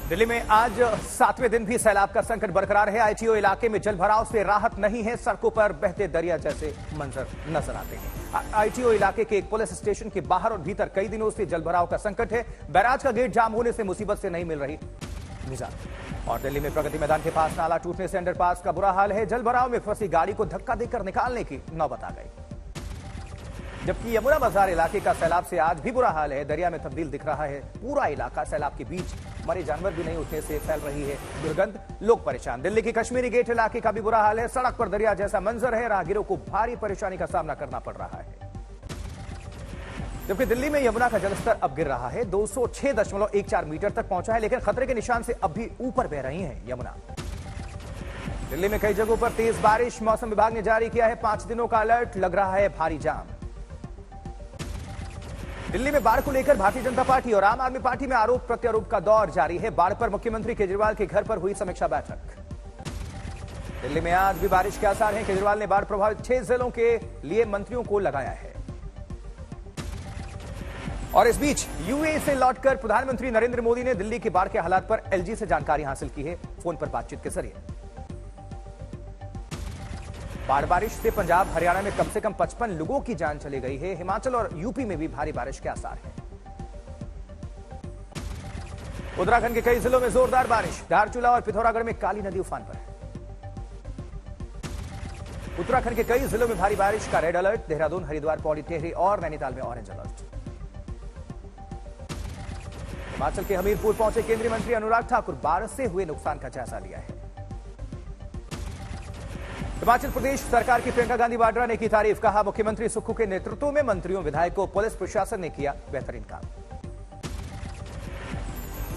दिल्ली में आज 7वें दिन भी सैलाब का संकट बरकरार है। आईटीओ इलाके में जलभराव से राहत नहीं है। सड़कों पर बहते दरिया जैसे मंजर नजर आते हैं। आईटीओ इलाके के एक पुलिस स्टेशन के बाहर और भीतर कई दिनों से जलभराव का संकट है। बैराज का गेट जाम होने से मुसीबत से नहीं मिल रही निजात। और दिल्ली में प्रगति मैदान के पास नाला टूटने से अंडरपास का बुरा हाल है। जलभराव में फंसी गाड़ी को धक्का देकर निकालने की नौबत आ गई। जबकि यमुना बाजार इलाके का सैलाब से आज भी बुरा हाल है। दरिया में तब्दील दिख रहा है पूरा इलाका। सैलाब के बीच मरे जानवर भी नहीं उठने से फैल रही है दुर्गंध, लोग परेशान। दिल्ली के कश्मीरी गेट इलाके का भी बुरा हाल है। सड़क पर दरिया जैसा मंजर है। राहगीरों को भारी परेशानी का सामना करना पड़ रहा है। जबकि दिल्ली में यमुना का जलस्तर अब गिर रहा है। 206.14 मीटर तक पहुंचा है, लेकिन खतरे के निशान से अब भी ऊपर बह रही है यमुना। दिल्ली में कई जगहों पर तेज बारिश। मौसम विभाग ने जारी किया है 5 दिनों का अलर्ट। लग रहा है भारी जाम। दिल्ली में बाढ़ को लेकर भारतीय जनता पार्टी और आम आदमी पार्टी में आरोप प्रत्यारोप का दौर जारी है। बाढ़ पर मुख्यमंत्री केजरीवाल के घर पर हुई समीक्षा बैठक। दिल्ली में आज भी बारिश के आसार हैं। केजरीवाल ने बाढ़ प्रभावित 6 जिलों के लिए मंत्रियों को लगाया है। और इस बीच यूएई से लौटकर प्रधानमंत्री नरेंद्र मोदी ने दिल्ली की बाढ़ के हालात पर एलजी से जानकारी हासिल की है, फोन पर बातचीत के जरिए। बाढ़ बारिश से पंजाब हरियाणा में कम से कम 55 लोगों की जान चली गई है। हिमाचल और यूपी में भी भारी बारिश के आसार हैं। उत्तराखंड के कई जिलों में जोरदार बारिश। धारचूला और पिथौरागढ़ में काली नदी उफान पर है। उत्तराखंड के कई जिलों में भारी बारिश का रेड अलर्ट। देहरादून, हरिद्वार, पौड़ी, टिहरी और नैनीताल में ऑरेंज अलर्ट। हिमाचल के हमीरपुर पहुंचे केंद्रीय मंत्री अनुराग ठाकुर। बारिश से हुए नुकसान का जायजा लिया है। हिमाचल प्रदेश सरकार की प्रियंका गांधी वाड्रा ने की तारीफ। कहा, मुख्यमंत्री सुक्खू के नेतृत्व में मंत्रियों, विधायकों, पुलिस प्रशासन ने किया बेहतरीन काम।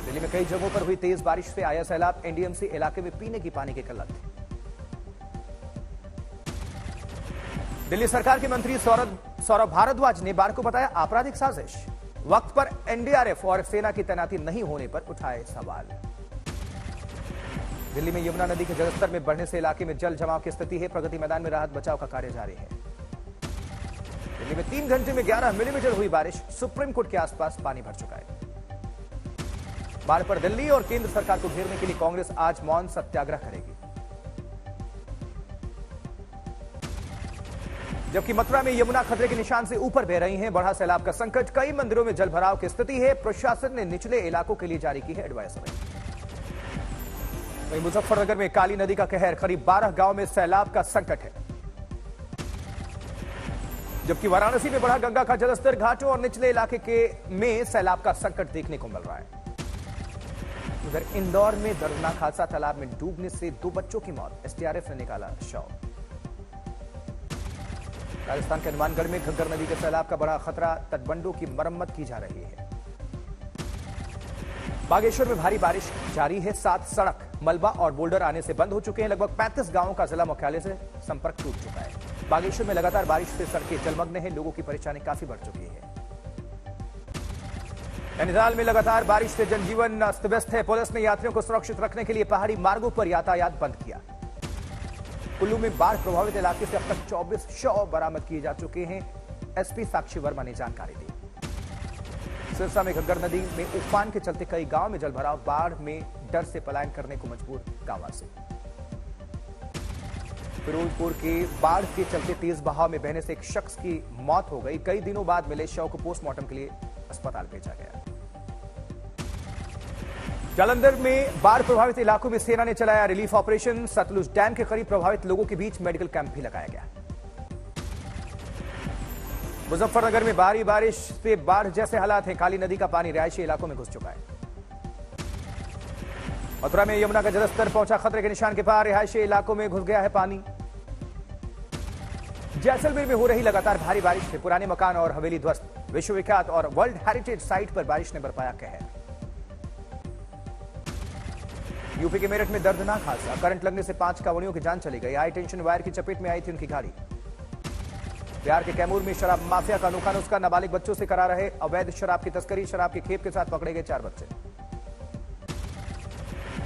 दिल्ली में कई जगहों पर हुई तेज बारिश से आया सैलाब। एनडीएमसी इलाके में पीने की पानी की किल्लत। दिल्ली सरकार के मंत्री सौरभ भारद्वाज ने बाढ़ को बताया आपराधिक साजिश। वक्त पर एनडीआरएफ और सेना की तैनाती नहीं होने पर उठाए सवाल। दिल्ली में यमुना नदी के जलस्तर में बढ़ने से इलाके में जल जमाव की स्थिति है। प्रगति मैदान में राहत बचाव का कार्य जारी है। दिल्ली में 3 घंटे में 11 मिलीमीटर हुई बारिश। सुप्रीम कोर्ट के आसपास पानी भर चुका है। बाढ़ पर दिल्ली और केंद्र सरकार को घेरने के लिए कांग्रेस आज मौन सत्याग्रह करेगी। जबकि मथुरा में यमुना खतरे के निशान से ऊपर बह रही है। बढ़ा सैलाब का संकट। कई मंदिरों में जलभराव की स्थिति है। प्रशासन ने निचले इलाकों के लिए जारी की है एडवाइजरी। वहीं मुजफ्फरनगर में काली नदी का कहर। करीब 12 गांव में सैलाब का संकट है। जबकि वाराणसी में बढ़ा गंगा का जलस्तर। घाटों और निचले इलाके में सैलाब का संकट देखने को मिल रहा है। उधर इंदौर में दर्दनाक हादसा। तालाब में डूबने से 2 बच्चों की मौत। एसडीआरएफ ने निकाला शव। राजस्थान के हनुमानगढ़ में घग्गर नदी के सैलाब का बड़ा खतरा। तटबंधों की मरम्मत की जा रही है। बागेश्वर में भारी बारिश जारी है। 7 सड़क मलबा और बोल्डर आने से बंद हो चुके हैं। लगभग 35 गांवों का जिला मुख्यालय से संपर्क टूट चुका है। बागेश्वर में लगातार बारिश से सड़कें जलमग्न हैं। लोगों की परेशानी काफी बढ़ चुकी है। नैनीताल में लगातार बारिश से जनजीवन अस्त व्यस्त है। पुलिस ने यात्रियों को सुरक्षित रखने के लिए पहाड़ी मार्गों पर यातायात बंद किया। कुल्लू में बाढ़ प्रभावित इलाके से अब तक 24 शव बरामद किए जा चुके हैं। एसपी साक्षी वर्मा ने जानकारी दी। सिरसा में घग्गर नदी में उफान के चलते कई गांव में जलभराव। बाढ़ में डर से पलायन करने को मजबूर गांववासी। फिरोजपुर के बाढ़ के चलते तेज बहाव में बहने से एक शख्स की मौत हो गई। कई दिनों बाद मिले शव को पोस्टमार्टम के लिए अस्पताल भेजा गया। जालंधर में बाढ़ प्रभावित इलाकों में सेना ने चलाया रिलीफ ऑपरेशन। सतलुज डैम के करीब प्रभावित लोगों के बीच मेडिकल कैंप भी लगाया गया। मुजफ्फरनगर में भारी बारिश से बाढ़ जैसे हालात हैं। काली नदी का पानी रिहायशी इलाकों में घुस चुका है। मथुरा में यमुना का जलस्तर पहुंचा खतरे के निशान के पार। रिहायशी इलाकों में घुस गया है पानी। जैसलमेर में हो रही लगातार भारी बारिश से पुराने मकान और हवेली ध्वस्त। विश्वविख्यात और वर्ल्ड हेरिटेज साइट पर बारिश ने बरपाया कहर। यूपी के मेरठ में दर्दनाक हादसा। करंट लगने से 5 कांवड़ियों की जान चली गई। हाई टेंशन वायर की चपेट में आई थी उनकी गाड़ी। बिहार के कैमूर में शराब माफिया का अनोखा नुस्खा। नाबालिग बच्चों से करा रहे अवैध शराब की तस्करी। शराब के खेप के साथ पकड़े गए 4 बच्चे।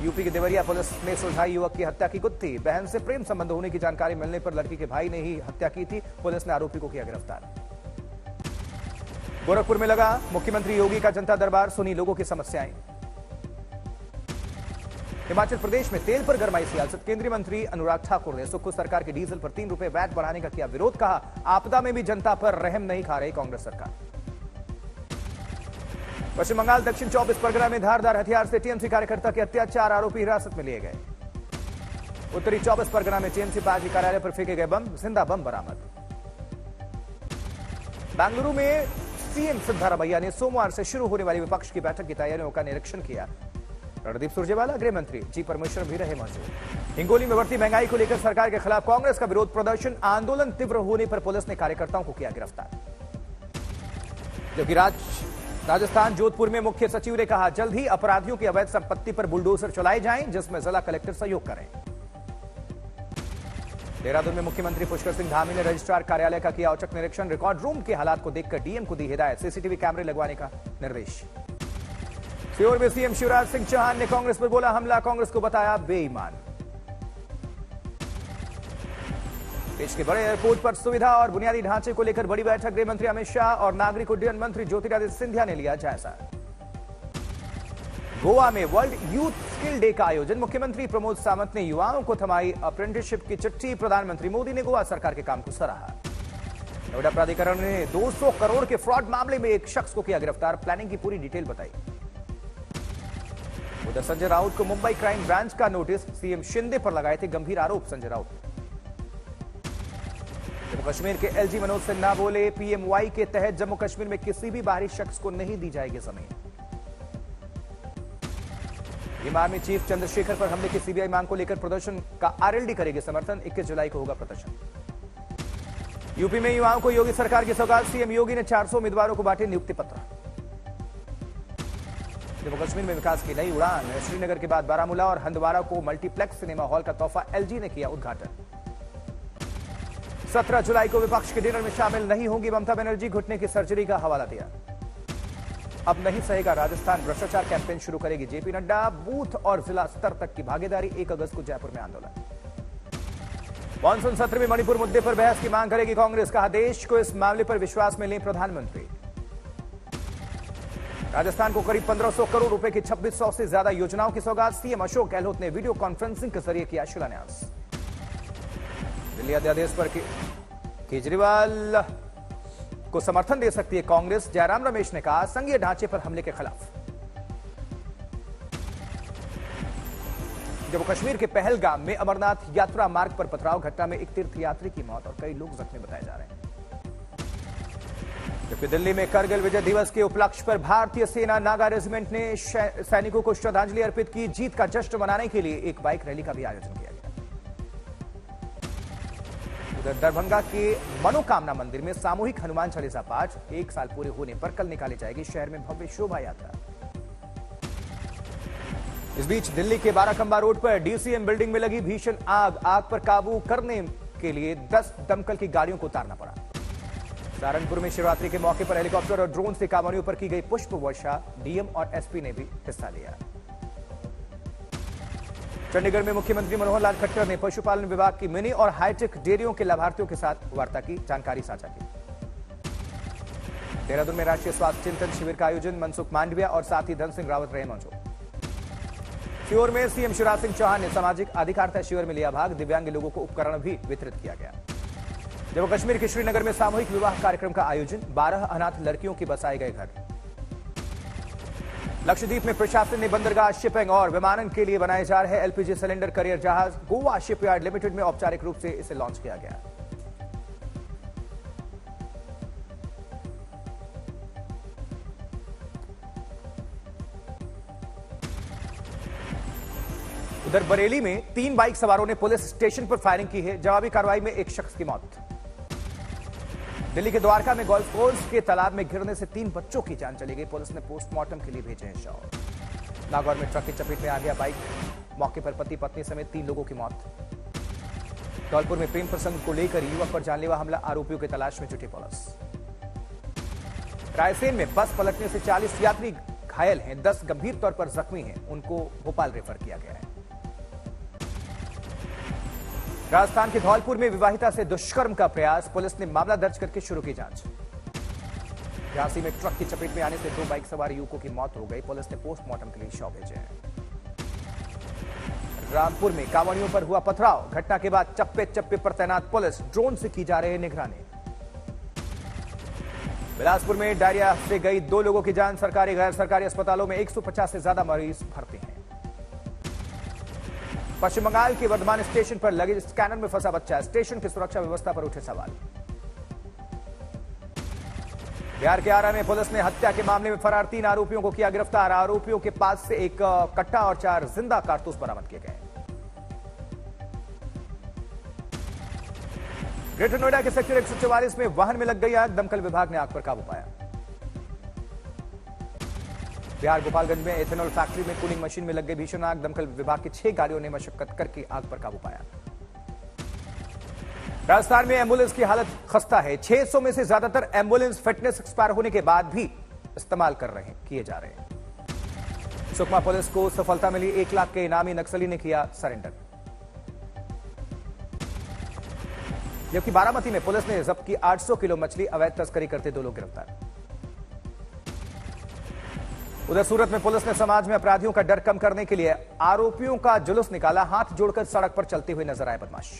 यूपी के देवरिया पुलिस ने सुलझाई युवक की हत्या की गुत्थी। बहन से प्रेम संबंध होने की जानकारी मिलने पर लड़की के भाई ने ही हत्या की थी। पुलिस ने आरोपी को किया गिरफ्तार। गोरखपुर में लगा मुख्यमंत्री योगी का जनता दरबार। सुनी लोगों की समस्याएं। हिमाचल प्रदेश में तेल पर गरमाई सियासत। केंद्रीय मंत्री अनुराग ठाकुर ने सुक्खू सरकार के डीजल पर 3 रुपए वैट बढ़ाने का किया विरोध। कहा, आपदा में भी जनता पर रहम नहीं खा रही कांग्रेस सरकार। पश्चिम बंगाल दक्षिण 24 परगना में धारदार हथियार से टीएमसी कार्यकर्ता के अत्याचार, आरोपी हिरासत में लिए गए। उत्तरी 24 परगना में टीएमसी पार्टी कार्यालय पर फेंके गए बम, जिंदा बम बरामद। बेंगलुरु में सीएम सिद्धारमैया ने सोमवार से शुरू होने वाली विपक्ष की बैठक की तैयारियों का निरीक्षण किया। रणदीप सुरजेवाला, गृह मंत्री जी परमेश्वर भी रहे मौजूद। हिंगोली में बढ़ती महंगाई को लेकर सरकार के खिलाफ कांग्रेस का विरोध प्रदर्शन। आंदोलन तीव्र होने पर पुलिस ने कार्यकर्ताओं को किया गिरफ्तार। जबकि राजस्थान जोधपुर में मुख्य सचिव ने कहा, जल्द ही अपराधियों की अवैध संपत्ति पर बुलडोजर चलाए जाएं, जिसमें जिला कलेक्टर सहयोग करें। देहरादून में मुख्यमंत्री पुष्कर सिंह धामी ने रजिस्ट्रार कार्यालय का किया औचक निरीक्षण। रिकॉर्ड रूम के हालात को देखकर डीएम को दी हिदायत, सीसीटीवी कैमरे लगवाने का निर्देश। सीहोर में सीएम शिवराज सिंह चौहान ने कांग्रेस पर बोला हमला, कांग्रेस को बताया बेईमान। देश के बड़े एयरपोर्ट पर सुविधा और बुनियादी ढांचे को लेकर बड़ी बैठक। गृह मंत्री अमित शाह और नागरिक उड्डयन मंत्री ज्योतिरादित्य सिंधिया ने लिया जायजा। गोवा में वर्ल्ड यूथ स्किल डे का आयोजन। मुख्यमंत्री प्रमोद सावंत ने युवाओं को थमाई अप्रेंटिसशिप की चिट्ठी। प्रधानमंत्री मोदी ने गोवा सरकार के काम को सराहा। नोएडा प्राधिकरण ने 200 करोड़ के फ्रॉड मामले में एक शख्स को किया गिरफ्तार, प्लानिंग की पूरी डिटेल बताई। उधर संजय राउत को मुंबई क्राइम ब्रांच का नोटिस, सीएम शिंदे पर लगाए थे गंभीर आरोप। संजय राउत जम्मू कश्मीर के एलजी मनोज सिन्हा बोले, पीएमवाई के तहत जम्मू कश्मीर में किसी भी बाहरी शख्स को नहीं दी जाएगी जमीन। आर्मी चीफ चंद्रशेखर पर हमले की सीबीआई मांग को लेकर प्रदर्शन का आरएलडी करेगी समर्थन। 21 जुलाई को होगा प्रदर्शन। यूपी में युवाओं को योगी सरकार की सौगात। सीएम योगी ने 400 उम्मीदवारों को बांटे नियुक्ति पत्र। जम्मू कश्मीर में विकास की नई उड़ान। श्रीनगर के बाद बारामूला और हंदवाड़ा को मल्टीप्लेक्स सिनेमा हॉल का तोहफा, एलजी ने किया उद्घाटन। 17 जुलाई को विपक्ष के डिनर में शामिल नहीं होंगी ममता बनर्जी, घुटने की सर्जरी का हवाला दिया। अब नहीं सहेगा राजस्थान, भ्रष्टाचार कैंपेन शुरू करेगी जेपी नड्डा। बूथ और जिला स्तर तक की भागीदारी। 1 अगस्त को जयपुर में आंदोलन। मॉनसून सत्र में मणिपुर मुद्दे पर बहस की मांग करेगी कांग्रेस। कहा, देश को इस मामले पर विश्वास में लें प्रधानमंत्री। राजस्थान को करीब 1500 करोड़ रुपए की 2600 से ज्यादा योजनाओं की सौगात। सीएम अशोक गहलोत ने वीडियो कॉन्फ्रेंसिंग के जरिए किया शिलान्यास। दिल्ली अध्यादेश पर केजरीवाल को समर्थन दे सकती है कांग्रेस। जयराम रमेश ने कहा, संघीय ढांचे पर हमले के खिलाफ। जम्मू कश्मीर के पहलगाम में अमरनाथ यात्रा मार्ग पर पथराव घटना में एक तीर्थयात्री की मौत और कई लोग जख्मी बताए जा रहे हैं। जबकि दिल्ली में करगिल विजय दिवस के उपलक्ष्य पर भारतीय सेना नागा रेजिमेंट ने सैनिकों को श्रद्धांजलि अर्पित की। जीत का जश्न मनाने के लिए एक बाइक रैली का भी आयोजन किया गया। उधर दरभंगा के मनोकामना मंदिर में सामूहिक हनुमान चालीसा पाठ। 1 साल पूरे होने पर कल निकाली जाएगी शहर में भव्य शोभा यात्रा। इस बीच दिल्ली के बाराकंबा रोड पर डीसीएम बिल्डिंग में लगी भीषण आग। आग पर काबू करने के लिए 10 दमकल की गाड़ियों को उतारना पड़ा। सहारनपुर में शिवरात्रि के मौके पर हेलीकॉप्टर और ड्रोन से कांवड़ियों पर की गई पुष्प वर्षा। डीएम और एसपी ने भी हिस्सा लिया। चंडीगढ़ में मुख्यमंत्री मनोहर लाल खट्टर ने पशुपालन विभाग की मिनी और हाईटेक डेयरियों के लाभार्थियों के साथ वार्ता की, जानकारी साझा की। देहरादून में राष्ट्रीय स्वास्थ्य चिंतन शिविर का आयोजन। मनसुख मांडविया और साथ ही धन सिंह रावत रहे मौजूद। सीहोर में सीएम शिवराज सिंह चौहान ने सामाजिक अधिकारिता शिविर में लिया भाग। दिव्यांग लोगों को उपकरण भी वितरित किया गया। जम्मू कश्मीर के श्रीनगर में सामूहिक विवाह कार्यक्रम का आयोजन। 12 अनाथ लड़कियों के बसाए गए घर। लक्षद्वीप में प्रशासन ने बंदरगाह, शिपिंग और विमानन के लिए बनाए जा रहे एलपीजी सिलेंडर करियर जहाज गोवा शिपयार्ड लिमिटेड में औपचारिक रूप से इसे लॉन्च किया गया। उधर बरेली में 3 बाइक सवारों ने पुलिस स्टेशन पर फायरिंग की है। जवाबी कार्रवाई में एक शख्स की मौत। दिल्ली के द्वारका में गोल्फ कोर्स के तालाब में गिरने से 3 बच्चों की जान चली गई। पुलिस ने पोस्टमार्टम के लिए भेजे हैं शव। नागौर में ट्रक की चपेट में आ गया बाइक। मौके पर पति पत्नी समेत 3 लोगों की मौत। धौलपुर में प्रेम प्रसंग को लेकर युवक पर जानलेवा हमला। आरोपियों की तलाश में जुटी पुलिस। रायसेन में बस पलटने से 40 यात्री घायल हैं। 10 गंभीर तौर पर जख्मी हैं। उनको भोपाल रेफर किया गया है। राजस्थान के धौलपुर में विवाहिता से दुष्कर्म का प्रयास। पुलिस ने मामला दर्ज करके शुरू की जांच। झांसी में ट्रक की चपेट में आने से 2 बाइक सवार युवकों की मौत हो गई। पुलिस ने पोस्टमार्टम के लिए शव भेजे हैं। रामपुर में कांवड़ियों पर हुआ पथराव। घटना के बाद चप्पे चप्पे पर तैनात पुलिस, ड्रोन से की जा रही निगरानी। बिलासपुर में डायरिया से गई 2 लोगों की जान। सरकारी गैर सरकारी अस्पतालों में 150 से ज्यादा मरीज भर्ती हैं। पश्चिम बंगाल के वर्धमान स्टेशन पर लगेज स्कैनर में फंसा बच्चा, स्टेशन की सुरक्षा व्यवस्था पर उठे सवाल। बिहार के आरा में पुलिस ने हत्या के मामले में फरार 3 आरोपियों को किया गिरफ्तार। आरोपियों के पास से एक कट्टा और 4 जिंदा कारतूस बरामद किए गए। ग्रेटर नोएडा के सेक्टर 144 में वाहन में लग गई आग, दमकल विभाग ने आग पर काबू पाया। बिहार गोपालगंज में एथेनॉल फैक्ट्री में कूलिंग मशीन में लग गई भीषण आग, दमकल विभाग की 6 गाड़ियों ने मशक्कत करके आग पर काबू पाया। राजस्थान में एम्बुलेंस की हालत खस्ता है। 600 में से ज्यादातर एम्बुलेंस फिटनेस एक्सपायर होने के बाद भी इस्तेमाल किए जा रहे हैं। सुकमा पुलिस को सफलता मिली, 1 लाख के इनामी नक्सली ने किया सरेंडर। जबकि बारामती में पुलिस ने जब्त की 800 किलो मछली, अवैध तस्करी करते 2 लोग गिरफ्तार। उधर सूरत में पुलिस ने समाज में अपराधियों का डर कम करने के लिए आरोपियों का जुलूस निकाला। हाथ जोड़कर सड़क पर चलते हुए नजर आए बदमाश।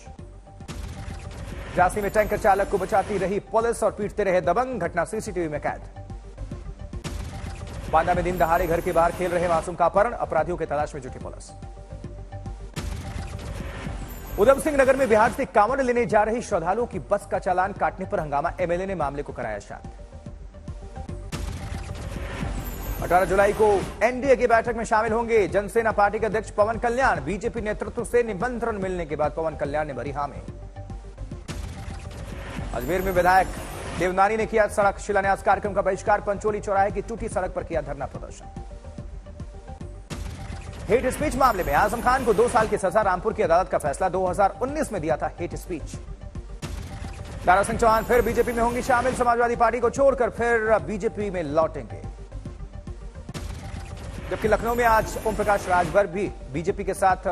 झांसी में टैंकर चालक को बचाती रही पुलिस और पीटते रहे दबंग, घटना सीसीटीवी में कैद। बांदा में दिन दहाड़े घर के बाहर खेल रहे मासूम का अपहरण, अपराधियों की तलाश में जुटी पुलिस। उधम सिंह नगर में बिहार से कांवड़ लेने जा रही श्रद्धालुओं की बस का चालान काटने पर हंगामा, एमएलए ने मामले को कराया शांत। 18 जुलाई को एनडीए की बैठक में शामिल होंगे जनसेना पार्टी के अध्यक्ष पवन कल्याण। बीजेपी नेतृत्व से निमंत्रण मिलने के बाद पवन कल्याण ने भरी हामी। अजमेर में विधायक देवनानी ने किया सड़क शिलान्यास कार्यक्रम का बहिष्कार, पंचोली चौराहे की टूटी सड़क पर किया धरना प्रदर्शन। हेट स्पीच मामले में आजम खान को 2 साल की सजा, रामपुर की अदालत का फैसला। 2019 में दिया था हेट स्पीच। दारा सिंह चौहान फिर बीजेपी में होंगी शामिल, समाजवादी पार्टी को छोड़कर फिर बीजेपी में लौटेंगे। जबकि लखनऊ में आज ओम प्रकाश राजभर भी बीजेपी के साथ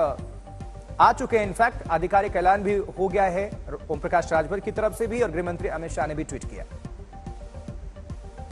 आ चुके हैं। इनफैक्ट आधिकारिक ऐलान भी हो गया है ओम प्रकाश राजभर की तरफ से भी, और गृह मंत्री अमित शाह ने भी ट्वीट किया।